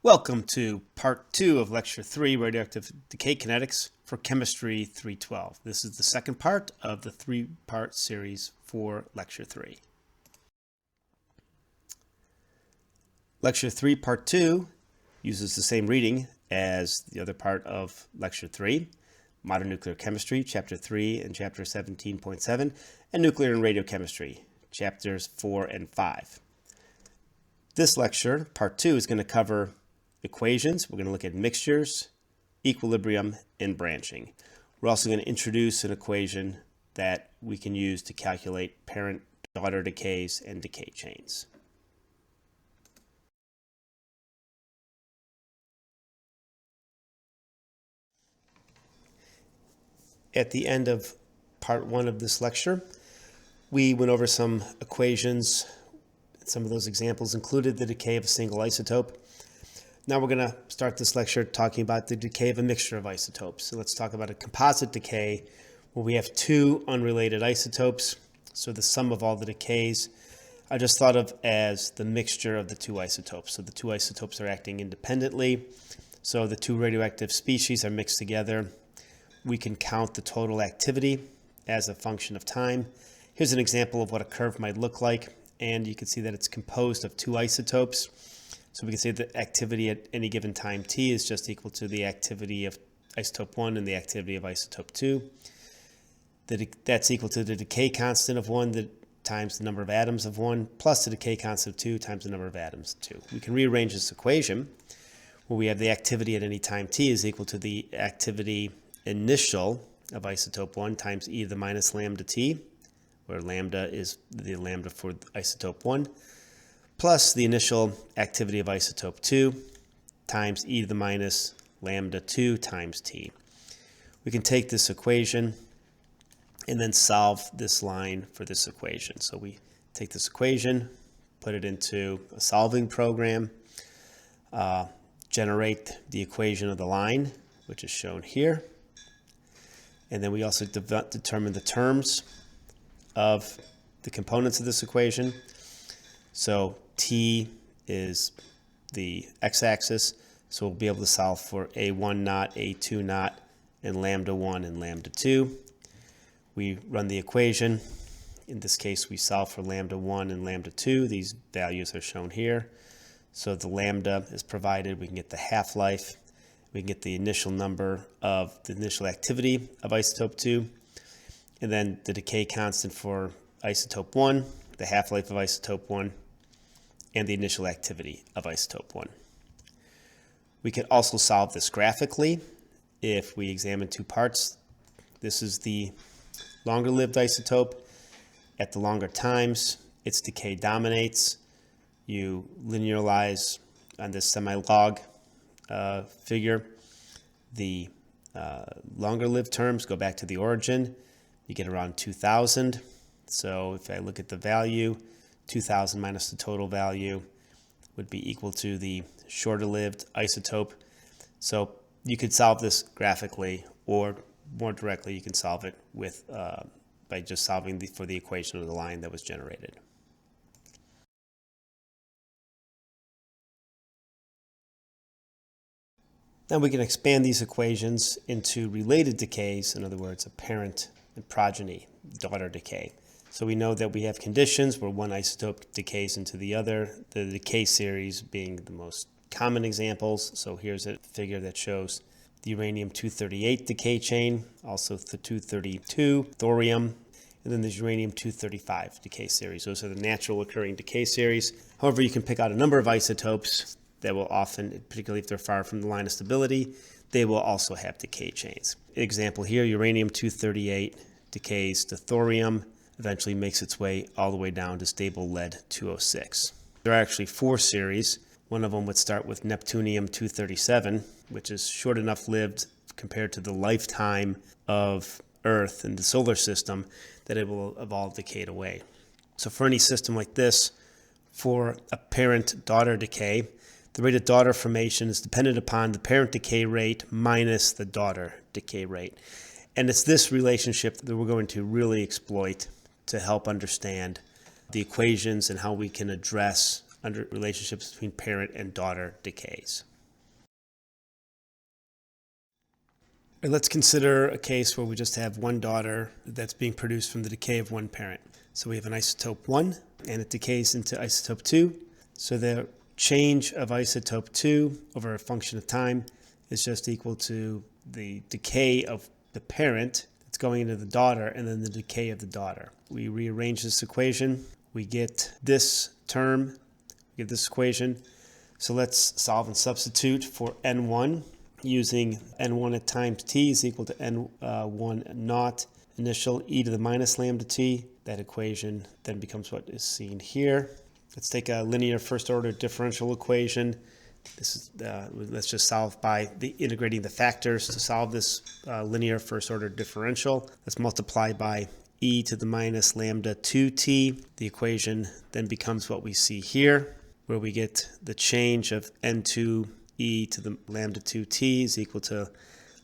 Welcome to Part 2 of Lecture 3, Radioactive Decay Kinetics for Chemistry 312. This is the second part of the three-part series for Lecture 3. Lecture 3, Part 2 uses the same reading as the other part of Lecture 3, Modern Nuclear Chemistry, Chapter 3 and Chapter 17.7, and Nuclear and Radiochemistry, Chapters 4 and 5. This lecture, Part 2, is going to cover equations. We're going to look at mixtures, equilibrium, and branching. We're also going to introduce an equation that we can use to calculate parent-daughter decays and decay chains. At the end of Part 1 of this lecture, we went over some equations. Some of those examples included the decay of a single isotope. Now we're going to start this lecture talking about the decay of a mixture of isotopes. So let's talk about a composite decay where we have two unrelated isotopes. So the sum of all the decays are just thought of as the mixture of the two isotopes. So the two isotopes are acting independently. So the two radioactive species are mixed together. We can count the total activity as a function of time. Here's an example of what a curve might look like. And you can see that it's composed of two isotopes. So we can say that activity at any given time t is just equal to the activity of isotope 1 and the activity of isotope 2. That's equal to the decay constant of 1 times the number of atoms of 1 plus the decay constant of 2 times the number of atoms of 2. We can rearrange this equation where we have the activity at any time t is equal to the activity initial of isotope 1 times e to the minus lambda t, where lambda is the lambda for isotope 1, plus the initial activity of isotope 2 times e to the minus lambda 2 times t. We can take this equation and then solve this line for this equation. So we take this equation, put it into a solving program, generate the equation of the line, which is shown here. And then we also determine the terms of the components of this equation. So t is the x-axis, so we'll be able to solve for a1 naught, a2 naught, and lambda 1 and lambda 2. We run the equation. In this case, we solve for lambda 1 and lambda 2. These values are shown here. So the lambda is provided. We can get the half-life. We can get the initial number of the initial activity of isotope 2. And then the decay constant for isotope 1, the half-life of isotope 1, and the initial activity of isotope 1. We can also solve this graphically if we examine two parts. This is the longer-lived isotope. At the longer times, its decay dominates. You linearize on this semi-log figure. The longer-lived terms go back to the origin. You get around 2,000. So if I look at the value, 2,000 minus the total value would be equal to the shorter-lived isotope. So you could solve this graphically, or more directly, you can solve it with by just solving for the equation of the line that was generated. Now we can expand these equations into related decays, in other words, a parent and progeny, daughter decay. So we know that we have conditions where one isotope decays into the other, the decay series being the most common examples. So here's a figure that shows the uranium-238 decay chain, also the 232 thorium, and then there's uranium-235 decay series. Those are the natural occurring decay series. However, you can pick out a number of isotopes that will often, particularly if they're far from the line of stability, they will also have decay chains. Example here, uranium-238 decays to thorium, eventually makes its way all the way down to stable lead-206. There are actually four series. One of them would start with neptunium-237, which is short enough lived compared to the lifetime of Earth and the solar system that it will have all decayed away. So for any system like this, for a parent-daughter decay, the rate of daughter formation is dependent upon the parent decay rate minus the daughter decay rate. And it's this relationship that we're going to really exploit to help understand the equations and how we can address relationships between parent and daughter decays. And let's consider a case where we just have one daughter that's being produced from the decay of one parent. So we have an isotope 1 and it decays into isotope 2. So the change of isotope 2 over a function of time is just equal to the decay of the parent that's going into the daughter and then the decay of the daughter. We rearrange this equation. We get this term, we get this equation. So let's solve and substitute for n1 using n1 at times t is equal to n1 naught initial e to the minus lambda t. That equation then becomes what is seen here. Let's take a linear first order differential equation. This is let's just solve by integrating the factors to solve this linear first order differential. Let's multiply by e to the minus lambda 2t. The equation then becomes what we see here, where we get the change of n2 e to the lambda 2t is equal to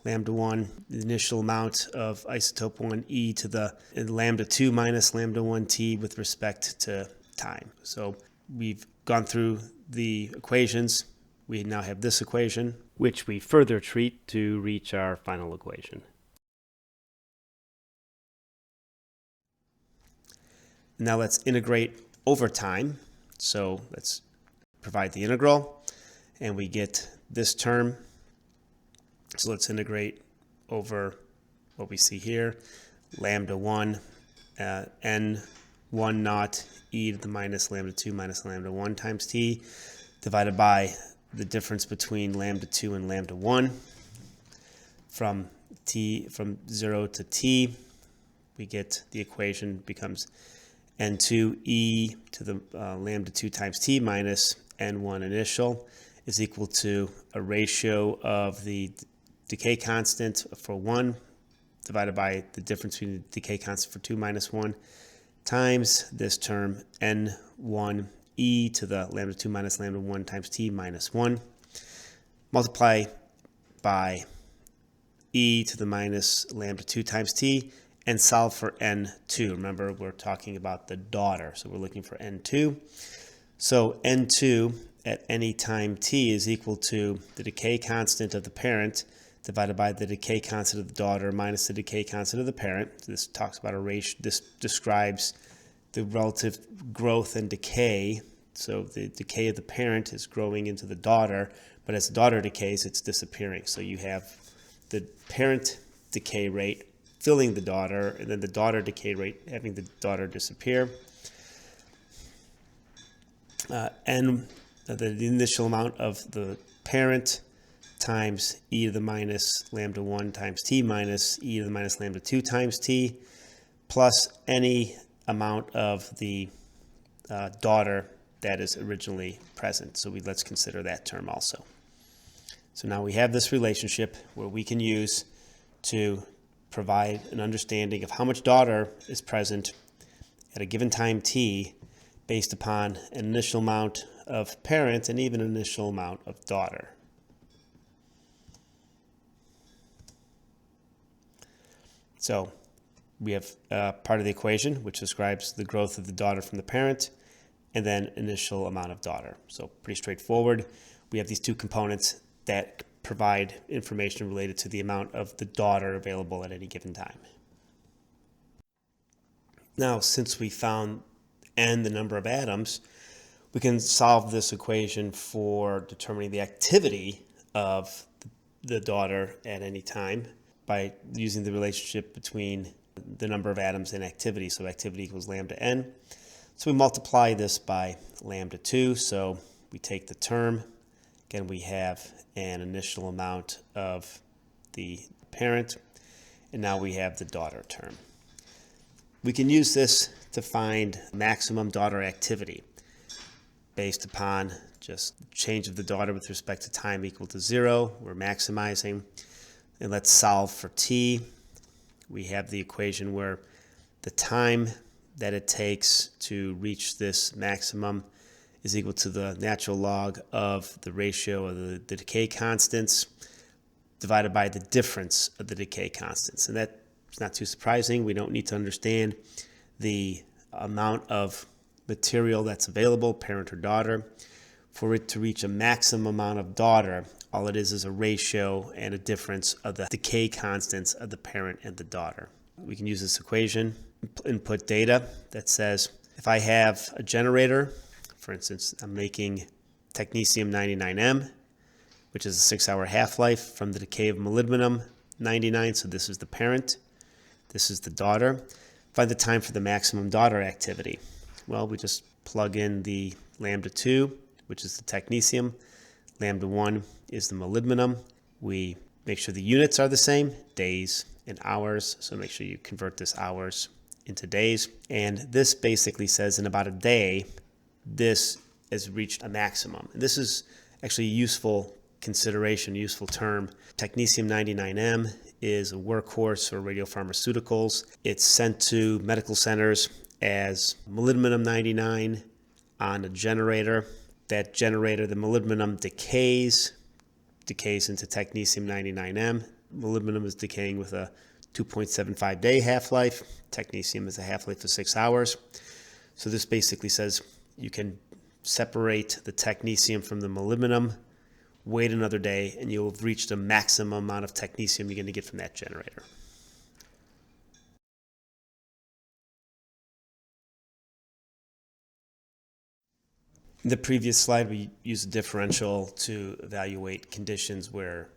lambda 1, the initial amount of isotope 1 e to the lambda 2 minus lambda 1t with respect to time. So we've gone through the equations. We now have this equation, which we further treat to reach our final equation. Now let's integrate over time. So let's provide the integral, and we get this term. So let's integrate over what we see here, lambda 1, n1 naught e to the minus lambda 2 minus lambda 1 times t, divided by the difference between lambda 2 and lambda 1. From 0 to t, we get the equation becomes n2 e to the lambda 2 times t minus n1 initial is equal to a ratio of the decay constant for 1 divided by the difference between the decay constant for 2 minus 1 times this term n1 e to the lambda 2 minus lambda 1 times t minus 1. Multiply by e to the minus lambda 2 times t and solve for n2. Remember, we're talking about the daughter, so we're looking for n2. So n2 at any time t is equal to the decay constant of the parent divided by the decay constant of the daughter minus the decay constant of the parent. This talks about a ratio. This describes the relative growth and decay. So the decay of the parent is growing into the daughter, but as the daughter decays, it's disappearing. So you have the parent decay rate filling the daughter, and then the daughter decay rate having the daughter disappear. And the initial amount of the parent times e to the minus lambda 1 times t minus e to the minus lambda 2 times t plus any amount of the daughter that is originally present. So let's consider that term also. So now we have this relationship where we can use to provide an understanding of how much daughter is present at a given time t based upon an initial amount of parent and even an initial amount of daughter. So we have part of the equation which describes the growth of the daughter from the parent and then initial amount of daughter. So pretty straightforward. We have these two components that provide information related to the amount of the daughter available at any given time. Now, since we found n, the number of atoms, we can solve this equation for determining the activity of the daughter at any time by using the relationship between the number of atoms and activity. So activity equals lambda n. So we multiply this by lambda 2. So we take the term. Again, we have an initial amount of the parent, and now we have the daughter term. We can use this to find maximum daughter activity based upon just change of the daughter with respect to time equal to 0. We're maximizing. And let's solve for t. We have the equation where the time that it takes to reach this maximum is equal to the natural log of the ratio of the decay constants divided by the difference of the decay constants. And that's not too surprising. We don't need to understand the amount of material that's available, parent or daughter. for it to reach a maximum amount of daughter, all it is a ratio and a difference of the decay constants of the parent and the daughter. We can use this equation, input data that says if I have a generator, for instance, I'm making technetium-99m, which is a 6-hour half-life from the decay of molybdenum-99, so this is the parent, this is the daughter. Find the time for the maximum daughter activity. Well, we just plug in the lambda 2, which is the technetium. Lambda 1 is the molybdenum. We make sure the units are the same, days and hours. So make sure you convert this hours into days. And this basically says in about a day, this has reached a maximum. And this is actually a useful consideration, useful term. Technetium-99m is a workhorse for radiopharmaceuticals. It's sent to medical centers as molybdenum-99 on a generator. That generator, the molybdenum decays into technetium-99m. Molybdenum is decaying with a 2.75 day half-life. Technetium is a half-life of 6 hours. So this basically says you can separate the technetium from the molybdenum, wait another day, and you'll have reached a maximum amount of technetium you're going to get from that generator. In the previous slide, we used a differential to evaluate conditions where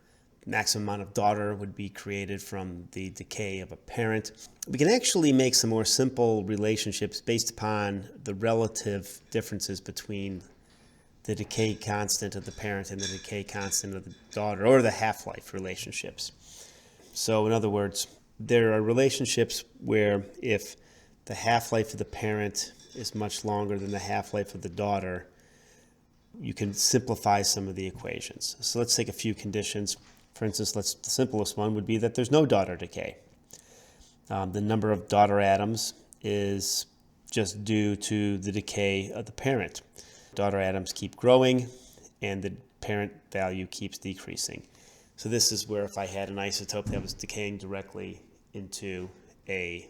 maximum amount of daughter would be created from the decay of a parent. We can actually make some more simple relationships based upon the relative differences between the decay constant of the parent and the decay constant of the daughter, or the half-life relationships. So in other words, there are relationships where if the half-life of the parent is much longer than the half-life of the daughter, you can simplify some of the equations. So let's take a few conditions. For instance, the simplest one would be that there's no daughter decay. The number of daughter atoms is just due to the decay of the parent. Daughter atoms keep growing and the parent value keeps decreasing. So this is where if I had an isotope that was decaying directly into a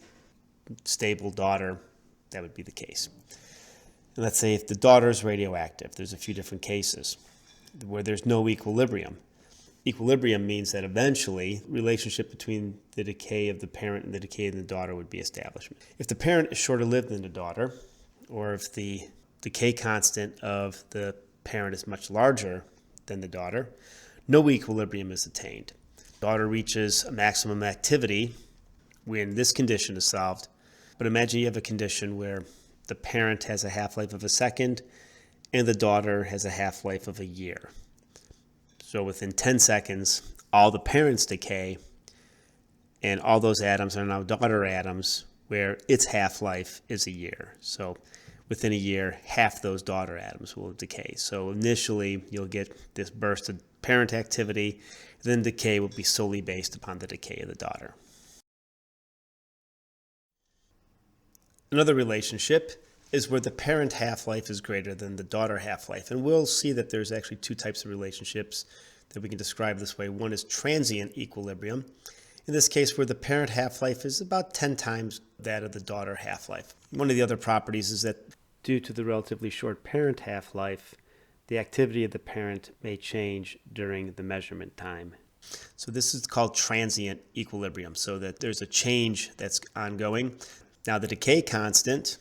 stable daughter, that would be the case. And let's say if the daughter is radioactive, there's a few different cases where there's no equilibrium. Equilibrium means that eventually relationship between the decay of the parent and the decay of the daughter would be established. If the parent is shorter lived than the daughter, or if the decay constant of the parent is much larger than the daughter, no equilibrium is attained. Daughter reaches a maximum activity when this condition is solved. But imagine you have a condition where the parent has a half-life of a second and the daughter has a half-life of a year. So within 10 seconds, all the parents decay and all those atoms are now daughter atoms where its half-life is a year. So within a year, half those daughter atoms will decay. So initially, you'll get this burst of parent activity, then decay will be solely based upon the decay of the daughter. Another relationship is where the parent half-life is greater than the daughter half-life. And we'll see that there's actually two types of relationships that we can describe this way. One is transient equilibrium. In this case, where the parent half-life is about 10 times that of the daughter half-life. One of the other properties is that due to the relatively short parent half-life, the activity of the parent may change during the measurement time. So this is called transient equilibrium, so that there's a change that's ongoing. Now the decay constant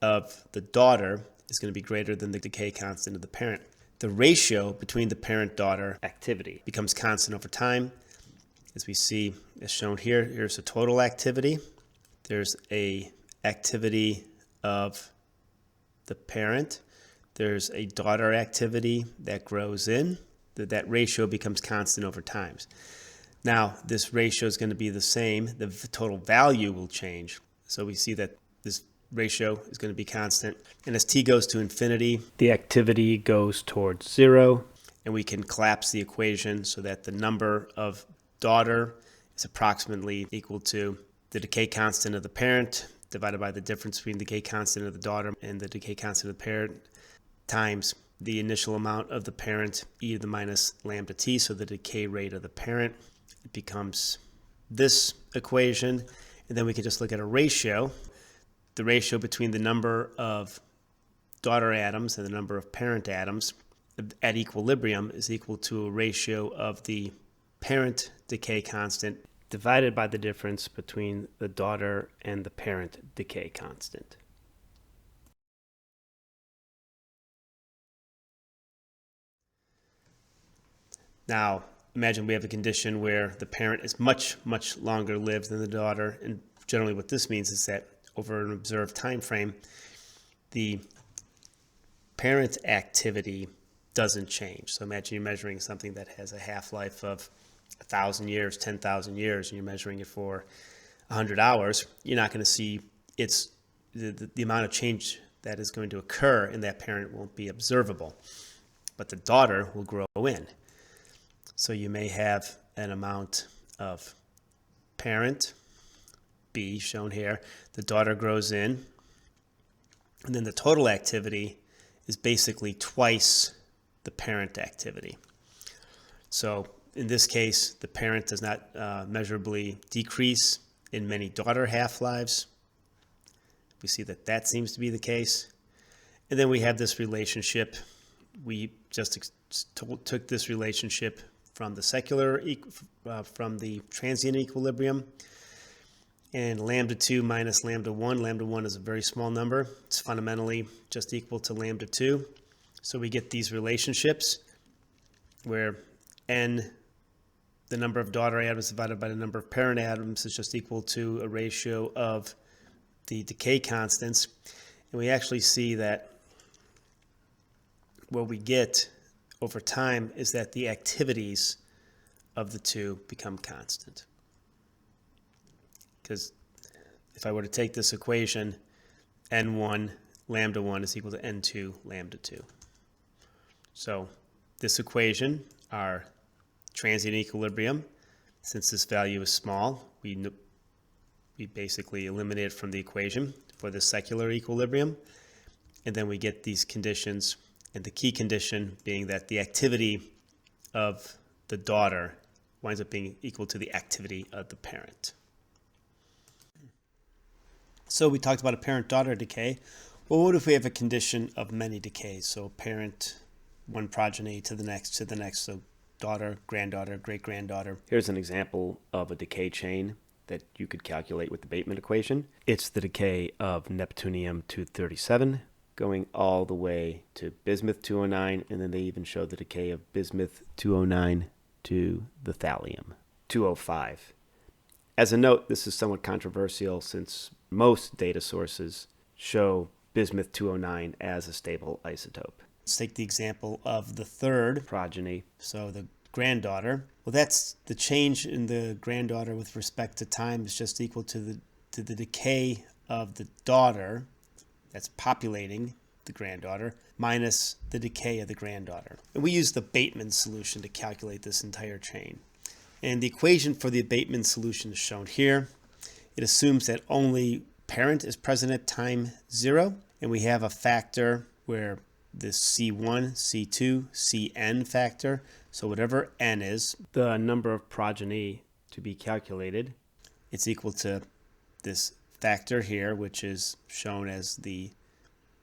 of the daughter is going to be greater than the decay constant of the parent. The ratio between the parent-daughter activity becomes constant over time. As we see, as shown here, here's a total activity. There's a activity of the parent. There's a daughter activity that grows in. That ratio becomes constant over time. Now, this ratio is going to be the same. The total value will change. So we see that this ratio is going to be constant. And as t goes to infinity, the activity goes towards 0. And we can collapse the equation so that the number of daughter is approximately equal to the decay constant of the parent divided by the difference between the decay constant of the daughter and the decay constant of the parent times the initial amount of the parent, e to the minus lambda t, so the decay rate of the parent. It becomes this equation. And then we can just look at a ratio, the ratio between the number of daughter atoms and the number of parent atoms. at equilibrium is equal to a ratio of the parent decay constant divided by the difference between the daughter and the parent decay constant. Now, imagine we have a condition where the parent is much, much longer lived than the daughter, and generally what this means is that over an observed time frame, the parent activity doesn't change. So imagine you're measuring something that has a half-life of 1,000 years, 10,000 years, and you're measuring it for 100 hours. You're not going to see the amount of change that is going to occur in that parent won't be observable, but the daughter will grow in. So you may have an amount of parent, B shown here, the daughter grows in, and then the total activity is basically twice the parent activity. So in this case, the parent does not measurably decrease in many daughter half-lives. We see that that seems to be the case. And then we have this relationship. We just took this relationship from the from the transient equilibrium, and lambda 2 minus lambda 1. Lambda 1 is a very small number. It's fundamentally just equal to lambda 2. So we get these relationships where n, the number of daughter atoms divided by the number of parent atoms, is just equal to a ratio of the decay constants. And we actually see that what we get over time is that the activities of the two become constant. Because if I were to take this equation, n1 lambda 1 is equal to n2 lambda 2. So this equation, our transient equilibrium, since this value is small, we basically eliminate it from the equation for the secular equilibrium. And then we get these conditions, and the key condition being that the activity of the daughter winds up being equal to the activity of the parent. So we talked about a parent-daughter decay. Well, what if we have a condition of many decays? So parent, one progeny to the next, so daughter, granddaughter, great-granddaughter. Here's an example of a decay chain that you could calculate with the Bateman equation. It's the decay of neptunium-237 going all the way to bismuth-209, and then they even show the decay of bismuth-209 to the thallium-205. As a note, this is somewhat controversial since most data sources show bismuth-209 as a stable isotope. Let's take the example of the third progeny, so the granddaughter. Well, that's the change in the granddaughter with respect to time is just equal to the decay of the daughter that's populating the granddaughter minus the decay of the granddaughter. And we use the Bateman solution to calculate this entire chain. And the equation for the Abatement solution is shown here. It assumes that only parent is present at time 0, and we have a factor where this C1, C2, Cn factor, so whatever n is, the number of progeny to be calculated, it's equal to this factor here, which is shown as the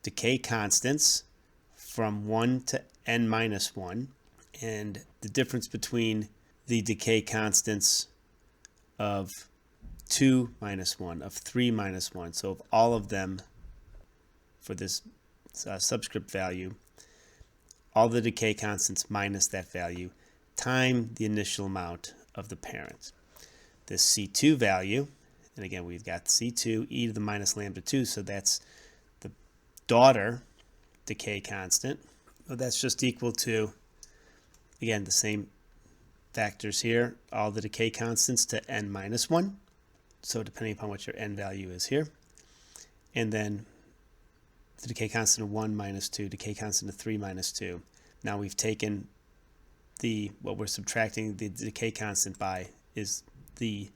decay constants from 1 to n minus 1, and the difference between the decay constants of 2 minus 1, of 3 minus 1. So of all of them for this subscript value, all the decay constants minus that value, time the initial amount of the parent. This C2 value, and again we've got C2 e to the minus lambda 2, so that's the daughter decay constant. Well, that's just equal to, again, the same factors here, all the decay constants to n minus 1. So depending upon what your n value is here. And then the decay constant of 1 minus 2, decay constant of 3 minus 2. Now we've taken what we're subtracting the decay constant by is the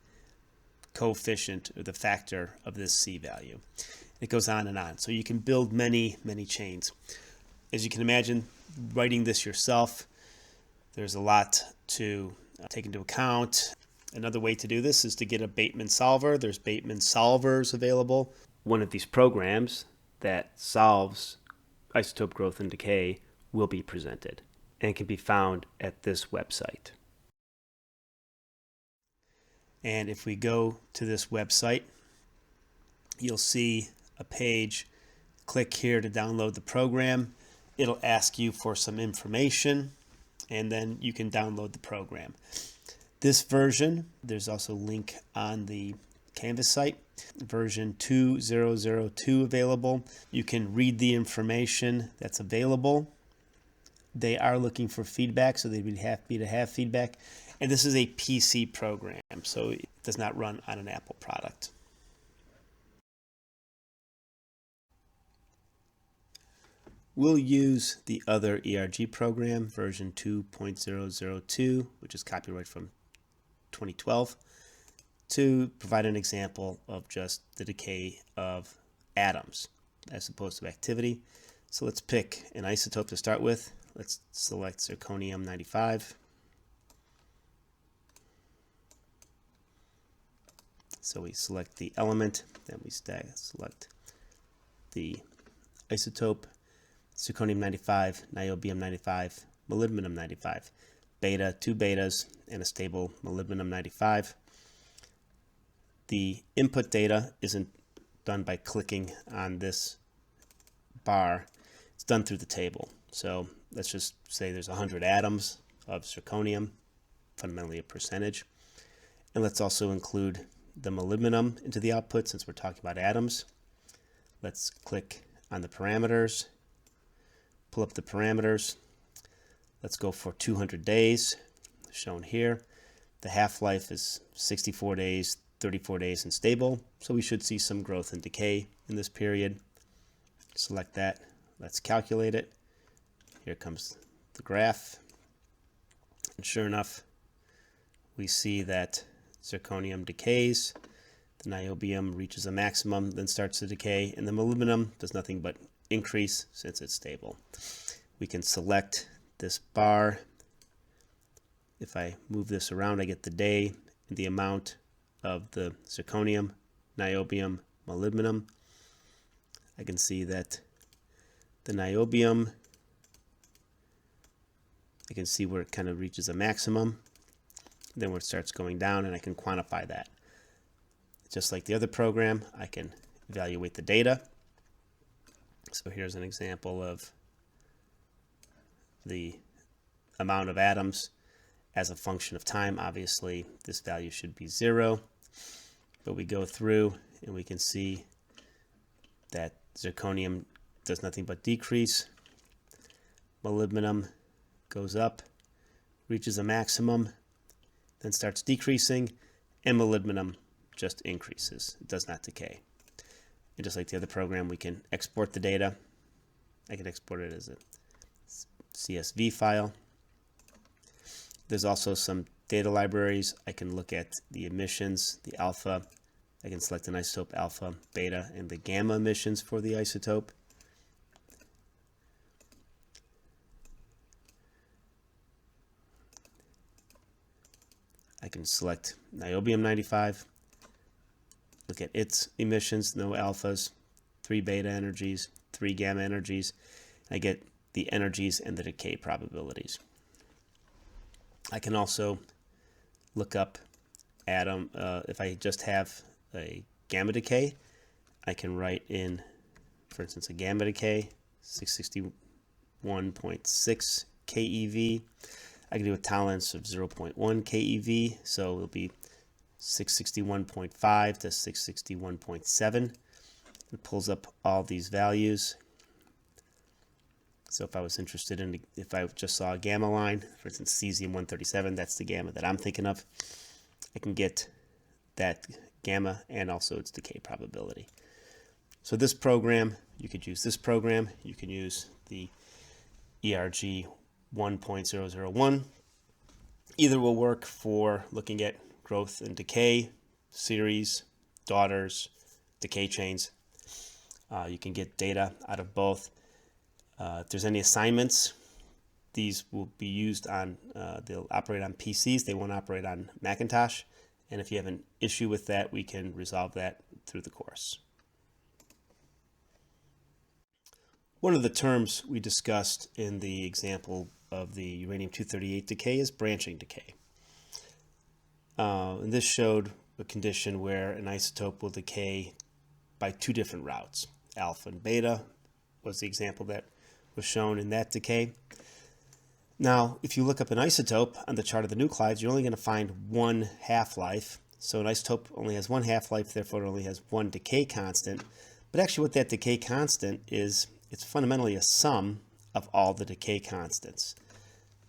coefficient or the factor of this C value. It goes on and on. So you can build many, many chains. As you can imagine, writing this yourself, there's a lot to take into account. Another way to do this is to get a Bateman Solver. There's Bateman Solvers available. One of these programs that solves isotope growth and decay will be presented. and can be found at this website. And if we go to this website, you'll see a page. Click here to download the program. It'll ask you for some information, and then you can download the program. This version, there's also a link on the Canvas site, version 2002 available. You can read the information that's available. They are looking for feedback, so they'd be happy to have feedback. And this is a PC program, so it does not run on an Apple product. We'll use the other ERG program, version 2.002, which is copyright from 2012, to provide an example of just the decay of atoms as opposed to activity. So let's pick an isotope to start with. Let's select zirconium-95. So we select the element, then we select the isotope, zirconium-95, niobium-95, molybdenum-95, beta, 2 betas, and a stable molybdenum-95. The input data isn't done by clicking on this bar. It's done through the table. So let's just say there's 100 atoms of zirconium, fundamentally a percentage. And let's also include the molybdenum into the output since we're talking about atoms. Let's click on the parameters, pull up the parameters. Let's go for 200 days, shown here. The half-life is 64 days, 34 days, and stable. So we should see some growth and decay in this period. Select that. Let's calculate it. Here comes the graph. And sure enough, we see that zirconium decays, the niobium reaches a maximum, then starts to decay, and the molybdenum does nothing but increase since it's stable. We can select this bar. If I move this around, I get the day and the amount of the zirconium, niobium, molybdenum. I can see that the niobium, I can see where it kind of reaches a maximum, then where it starts going down, and I can quantify that. Just like the other program, I can evaluate the data. So here's an example of the amount of atoms as a function of time. Obviously, this value should be 0, but we go through and we can see that zirconium does nothing but decrease. Molybdenum goes up, reaches a maximum, then starts decreasing, and molybdenum just increases. It does not decay. And just like the other program, we can export the data. I can export it as a CSV file. There's also some data libraries. I can look at the emissions, the alpha. I can select an isotope alpha, beta, and the gamma emissions for the isotope. I can select niobium-95, look at its emissions, no alphas, 3 beta energies, 3 gamma energies. I get the energies and the decay probabilities. I can also look up atom, if I just have a gamma decay, I can write in, for instance, a gamma decay, 661.6 keV. I can do a tolerance of 0.1 keV, so it'll be 661.5 to 661.7. It pulls up all these values. So if I was interested in, if I just saw a gamma line, for instance, cesium-137, that's the gamma that I'm thinking of, I can get that gamma and also its decay probability. So this program, you could use this program, you can use the ERG 1.001. Either will work for looking at growth and decay, series, daughters, decay chains. You can get data out of both. If there's any assignments, these will be used on, they'll operate on PCs, they won't operate on Macintosh. And if you have an issue with that, we can resolve that through the course. One of the terms we discussed in the example of the uranium-238 decay is branching decay. And this showed a condition where an isotope will decay by two different routes. Alpha and beta was the example that was shown in that decay. Now, if you look up an isotope on the chart of the nuclides, you're only going to find one half-life. So an isotope only has one half-life, therefore it only has one decay constant. But actually what that decay constant is, it's fundamentally a sum of all the decay constants.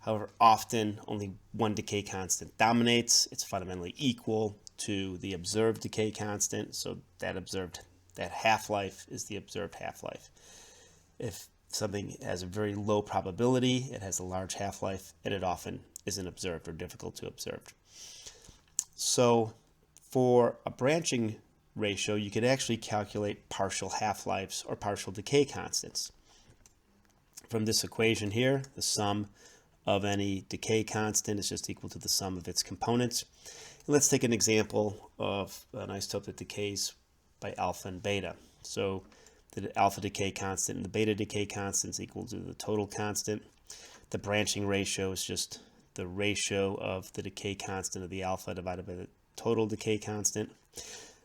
However, often only one decay constant dominates. It's fundamentally equal to the observed decay constant. So that half-life is the observed half-life. If something has a very low probability, it has a large half-life, and it often isn't observed or difficult to observe. So for a branching ratio, you could actually calculate partial half-lives or partial decay constants. From this equation here, the sum of any decay constant is just equal to the sum of its components. And let's take an example of an isotope that decays by alpha and beta. So the alpha decay constant and the beta decay constant is equal to the total constant. The branching ratio is just the ratio of the decay constant of the alpha divided by the total decay constant.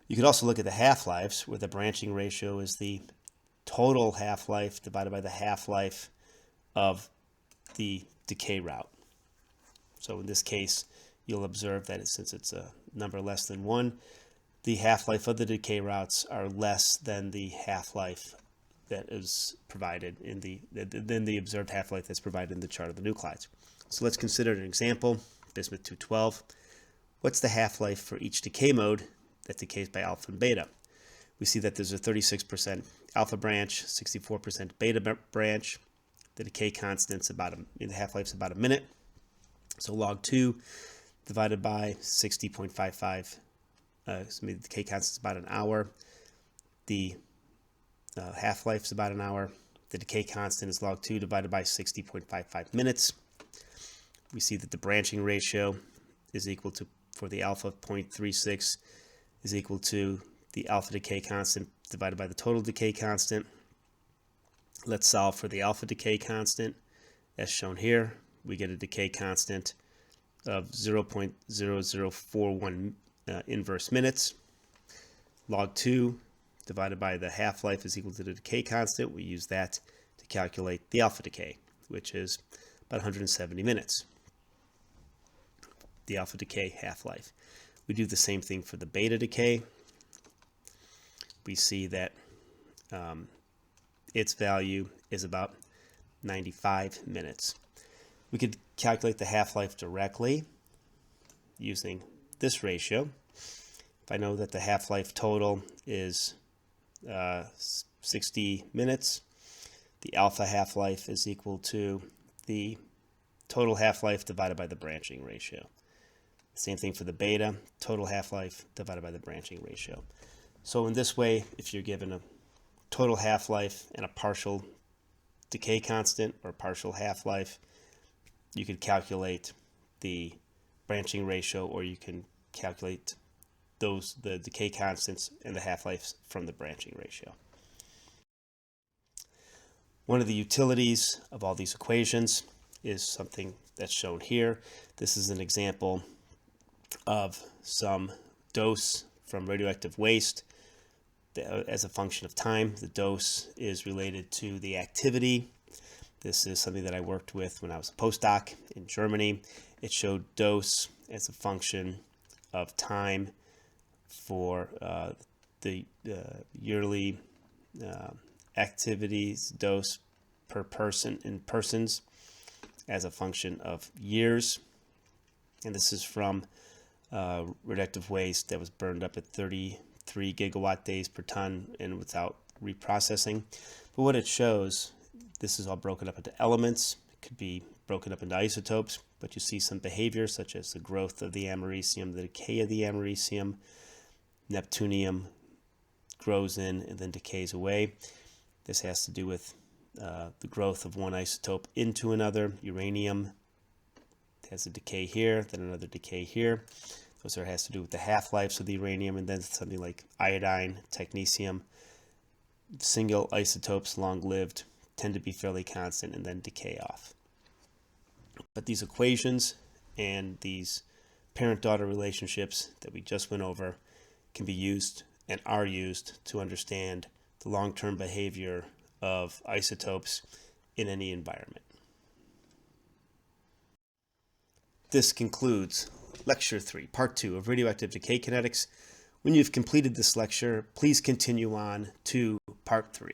You could also look at the half-lives, where the branching ratio is the total half-life divided by the half-life of the decay route. So in this case, you'll observe that since it's a number less than 1, the half-life of the decay routes are less than the half-life that is provided in the observed half-life that's provided in the chart of the nuclides. So let's consider an example, bismuth-212. What's the half-life for each decay mode that decays by alpha and beta? We see that there's a 36% alpha branch, 64% beta branch. The decay constant's the half-life's about a minute. So log 2 divided by 60.55. The decay constant's about an hour. The half-life's about an hour. The decay constant is log 2 divided by 60.55 minutes. We see that the branching ratio is equal to, for the alpha, 0.36 is equal to the alpha decay constant divided by the total decay constant. Let's solve for the alpha decay constant as shown here. We get a decay constant of 0.0041 inverse minutes. Log 2 divided by the half-life is equal to the decay constant. We use that to calculate the alpha decay, which is about 170 minutes. The alpha decay half-life. We do the same thing for the beta decay. We see that its value is about 95 minutes. We could calculate the half-life directly using this ratio. If I know that the half-life total is 60 minutes, the alpha half-life is equal to the total half-life divided by the branching ratio. Same thing for the beta, total half-life divided by the branching ratio. So in this way, if you're given a total half-life and a partial decay constant or partial half-life, you could calculate the branching ratio, or you can calculate the decay constants and the half-lives from the branching ratio. One of the utilities of all these equations is something that's shown here. This is an example of some dose from radioactive waste as a function of time. The dose is related to the activity. This is something that I worked with when I was a postdoc in Germany. It showed dose as a function of time for the yearly activities dose per person in persons as a function of years. And this is from radioactive waste that was burned up at 33 gigawatt days per ton and without reprocessing. But what it shows, this is all broken up into elements. It could be broken up into isotopes, but you see some behavior such as the growth of the americium, the decay of the americium. Neptunium grows in and then decays away. This has to do with the growth of one isotope into another. Uranium has a decay here, then another decay here. Those has to do with the half-lives of the uranium, and then something like iodine, technetium. Single isotopes, long-lived, tend to be fairly constant and then decay off. But these equations and these parent-daughter relationships that we just went over can be used and are used to understand the long-term behavior of isotopes in any environment. This concludes Lecture 3, Part 2 of Radioactive Decay Kinetics. When you've completed this lecture, please continue on to Part 3.